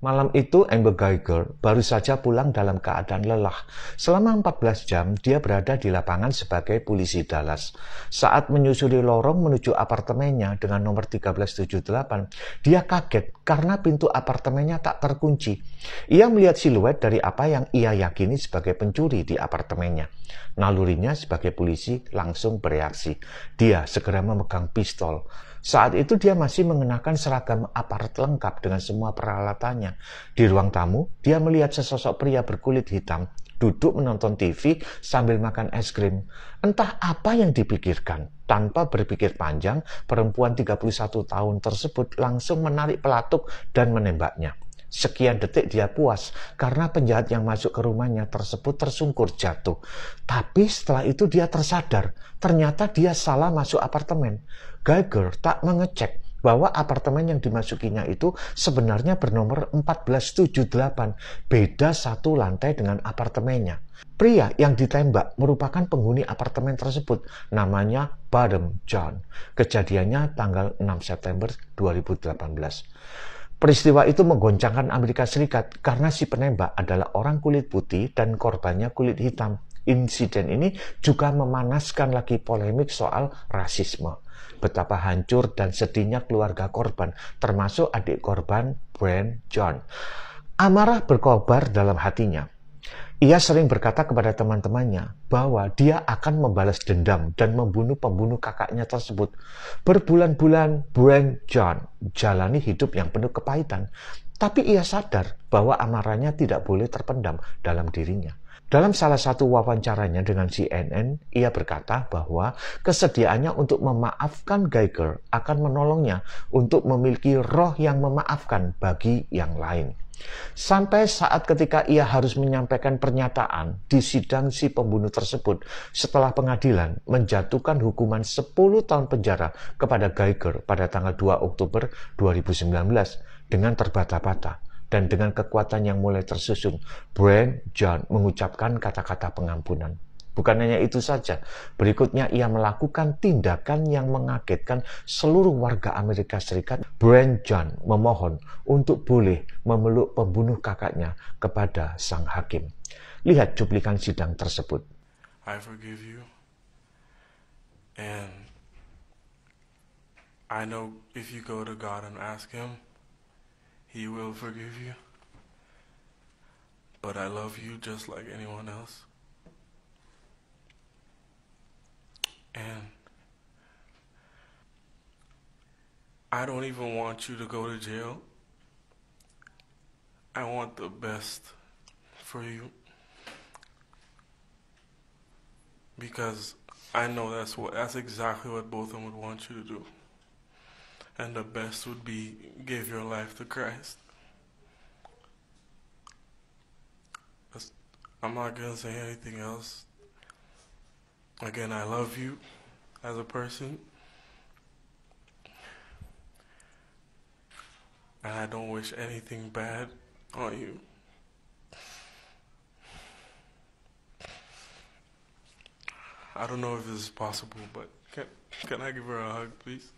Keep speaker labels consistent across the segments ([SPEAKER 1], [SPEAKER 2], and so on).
[SPEAKER 1] Malam itu Amber Guyger baru saja pulang dalam keadaan lelah. Selama 14 jam dia berada di lapangan sebagai polisi Dallas. Saat menyusuri lorong menuju apartemennya dengan nomor 1378, dia kaget karena pintu apartemennya tak terkunci. Ia melihat siluet dari apa yang ia yakini sebagai pencuri di apartemennya. Nalurinya sebagai polisi langsung bereaksi. Dia segera memegang pistol. Saat itu dia masih mengenakan seragam aparat lengkap dengan semua peralatannya. Di ruang tamu, dia melihat sesosok pria berkulit hitam duduk menonton TV sambil makan es krim. Entah apa yang dipikirkan. Tanpa berpikir panjang, perempuan 31 tahun tersebut langsung menarik pelatuk dan menembaknya. Sekian detik dia puas karena penjahat yang masuk ke rumahnya tersebut tersungkur jatuh. Tapi setelah itu dia tersadar, ternyata dia salah masuk apartemen. Guyger tak mengecek bahwa apartemen yang dimasukinya itu sebenarnya bernomor 1478, beda satu lantai dengan apartemennya. Pria yang ditembak merupakan penghuni apartemen tersebut, namanya Bottom John. Kejadiannya tanggal 6 September 2018. Peristiwa itu menggoncangkan Amerika Serikat karena si penembak adalah orang kulit putih dan korbannya kulit hitam. Insiden ini juga memanaskan lagi polemik soal rasisme. Betapa hancur dan sedihnya keluarga korban, termasuk adik korban, Brian John. Amarah berkobar dalam hatinya. Ia sering berkata kepada teman-temannya bahwa dia akan membalas dendam dan membunuh pembunuh kakaknya tersebut. Berbulan-bulan, Brian John jalani hidup yang penuh kepahitan. Tapi ia sadar bahwa amarahnya tidak boleh terpendam dalam dirinya. Dalam salah satu wawancaranya dengan CNN, ia berkata bahwa kesediaannya untuk memaafkan Guyger akan menolongnya untuk memiliki roh yang memaafkan bagi yang lain. Sampai saat ketika ia harus menyampaikan pernyataan di sidang si pembunuh tersebut setelah pengadilan menjatuhkan hukuman 10 tahun penjara kepada Guyger pada tanggal 2 Oktober 2019 dengan terbata-bata dan dengan kekuatan yang mulai tersusun, Brian John mengucapkan kata-kata pengampunan. Bukan hanya itu saja, berikutnya ia melakukan tindakan yang mengagetkan seluruh warga Amerika Serikat. Brian John memohon untuk boleh memeluk pembunuh kakaknya kepada sang hakim. Lihat cuplikan sidang tersebut.
[SPEAKER 2] I forgive you, and I know if you go to God and ask Him, He will forgive you. But I love you just like anyone else. And I don't even want you to go to jail. I want the best for you. Because I know that's exactly what both of them would want you to do. And the best would be give your life to Christ. I'm not gonna say anything else. Again, I love you as a person, and I don't wish anything bad on you. I don't know if this is possible, but can I give her a hug, please?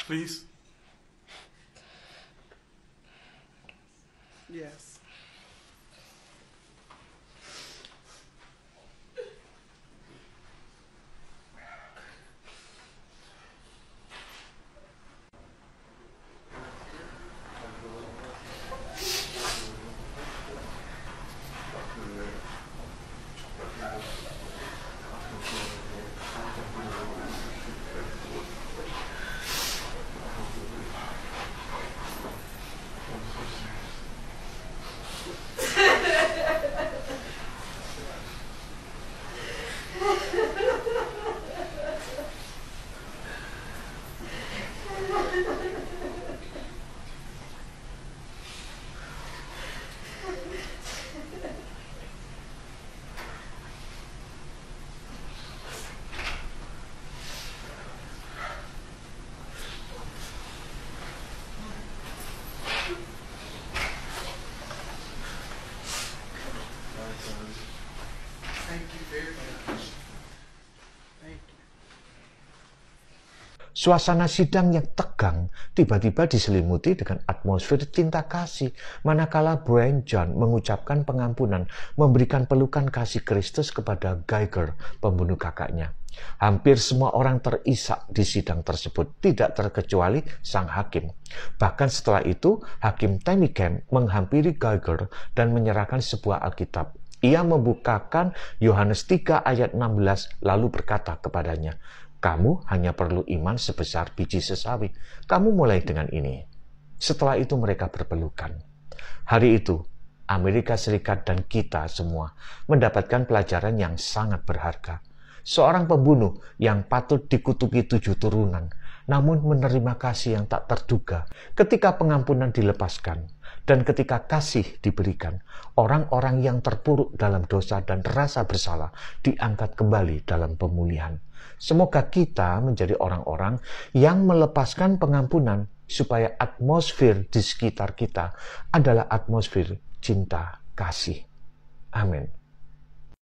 [SPEAKER 2] Please?
[SPEAKER 3] Yes.
[SPEAKER 1] Suasana sidang yang tegang tegang tiba-tiba diselimuti dengan atmosfer cinta kasih, manakala Brian John mengucapkan pengampunan, memberikan pelukan kasih Kristus kepada Geiger, pembunuh kakaknya. Hampir semua orang terisak di sidang tersebut, tidak terkecuali sang hakim. Bahkan setelah itu, Hakim Tammy Kemp menghampiri Geiger dan menyerahkan sebuah Alkitab. Ia membukakan Yohanes 3 ayat 16 lalu berkata kepadanya, "Kamu hanya perlu iman sebesar biji sesawi. Kamu mulai dengan ini." Setelah itu mereka berpelukan. Hari itu, Amerika Serikat dan kita semua mendapatkan pelajaran yang sangat berharga. Seorang pembunuh yang patut dikutuki 7 turunan, namun menerima kasih yang tak terduga ketika pengampunan dilepaskan. Dan ketika kasih diberikan, orang-orang yang terpuruk dalam dosa dan rasa bersalah diangkat kembali dalam pemulihan. Semoga kita menjadi orang-orang yang melepaskan pengampunan supaya atmosfer di sekitar kita adalah atmosfer cinta kasih. Amin.